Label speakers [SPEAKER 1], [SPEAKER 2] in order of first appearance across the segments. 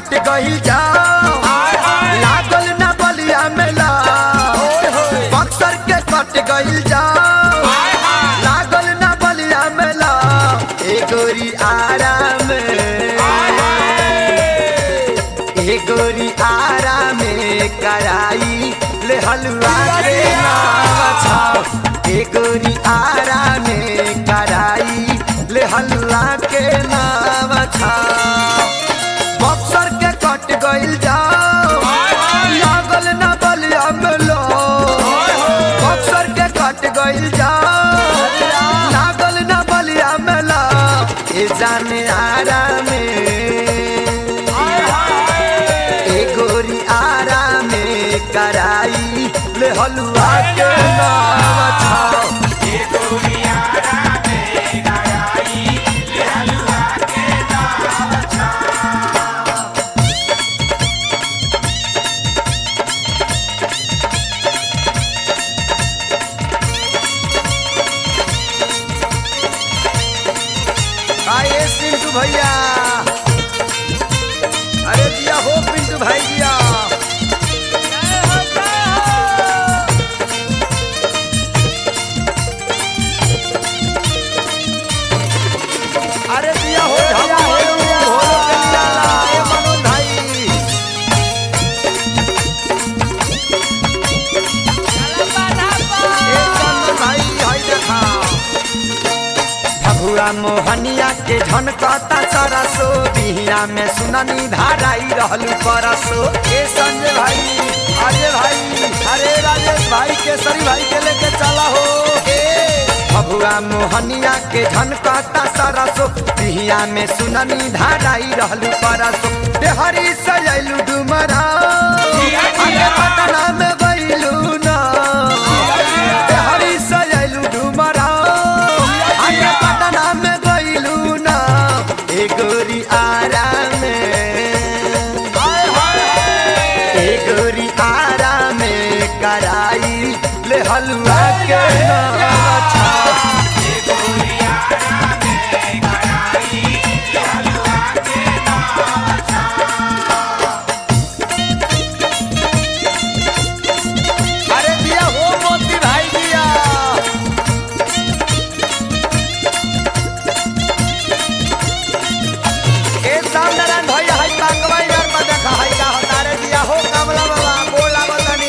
[SPEAKER 1] कट गई जाओ लागल न बलिया मेला बक्सर के कट गई जाओ लागल न बलिया मेला ए गोरी आराम ए गोरी आराम कराई ले हलवा के नाम छाओ ए गोरी आराम कराई ले हलवा के नाम छाओ बक्सर के कट गइल जाओ लागल न बलिया मेला बक्सर के कट गइल जाओ लागल न बलिया मेला ए जाने आराम ए गोरी आराम कराई ले हलवा के नाम छाओ ए गोरी आराम कराई ले हलवा के नाम छाओ। आए पिंटू भैया अरे दिया हो पिंटू भाई दिया अरे दिया हो मनोज भाई भाई भाई देखा भगुआ मोहनिया के झनकता सरसो बिहिया में सुननी धाराई रहलू परसो ए संजय भाई अजय भाई अरे राजेश भाई केसरी भाई के लेके चला हो भगुआ मोहनिया के झनकता सरसो बिहिया में सुननी धाराई रहलू परसो देहरी सजैलू डुमरा पटना में गइलू ना देहरी सजैलू डुमरा पटना में गइलू ना ए गोरी आराम ए गोरी आराम कराई ले हलवा के नाम छाओ ए गोरी आराम कराई ले हलवा के नाम छाओ। अरे दिया हो मोती भाई दिया नारायण भैया हाई कांगवा यार में देखा हाई का हतारे दिया हो कमला बाबा बोला बतनी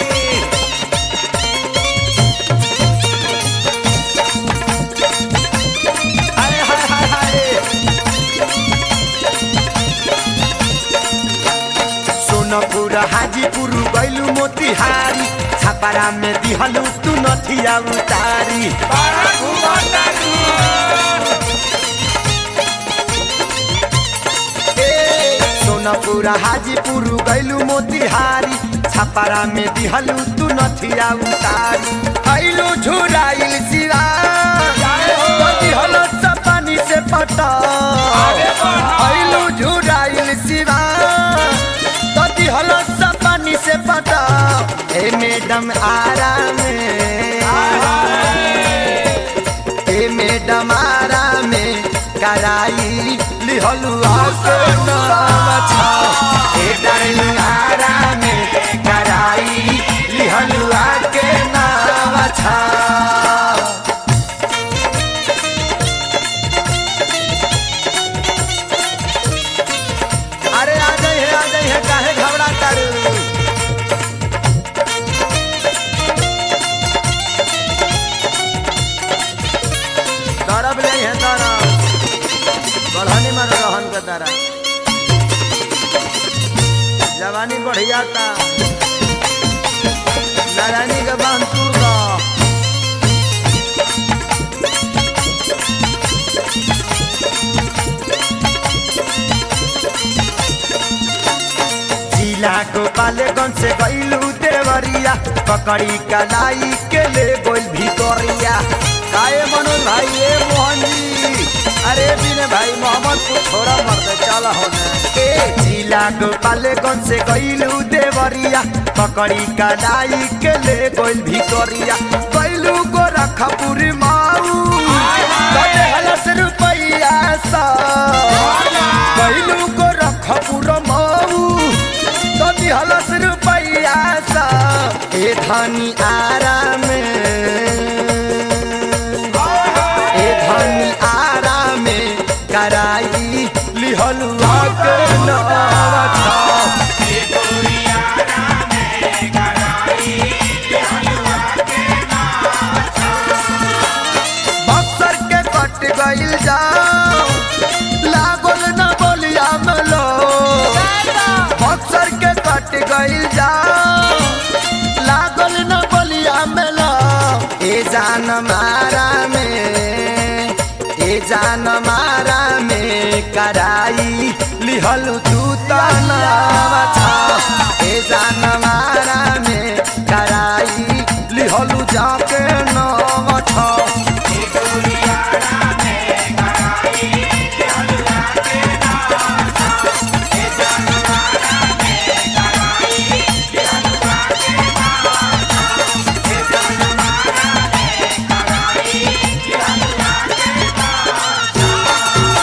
[SPEAKER 1] हाय हाय हाय हाय सोनपुर हाजीपुर गइलू मोतिहारी छापारा में दिहलू तू नथिया उतारी सोनपुर हाजीपुर गइलू मोतिहारी छापारा में दिहलू तू नथिया उतारी आइलू झुराइल सिरा दिहल पानी से पटा आइलू झुराइल सिरा दिहल पानी से पटा ए मैडम आराम ए मैडम आराम कराई लिहलू के नाम छाओ ए डार्लिंग आराम कराई लिहलू के नाम छाओ। अरे आ जाई है काहे घबरा तारू तरब ले है तरब बढ़ाने में रहन का तारा जवानी बढ़िया था नारायणी का बांध तूर का जिला गोपालगंज से गइलू देवरिया पकड़ी कलाई के ले गोल भितरिया काए मनोज भाई ए मोहन जी अरे बिने भाई मोहम्मदपुर छोड़ा मर्द चल होने ए जिला गोपालगंज से गइलू देवरिया पकड़ी कलाई के ले गोल भितरिया गइलू गोरखपुर माऊ कटे हलस रुपैया सा गइलू गोरखपुर माऊ धनी आराम ए धनी आराम कराई लिहलुआ के नवा छा बक्सर के कट गइल जाओ लागल न बोलिया मलो बक्सर के कट गइल जाओ लागल न बोलिया मलो ए जान मारा में कराई लिहलु तू तनावा छा ए जान मारा में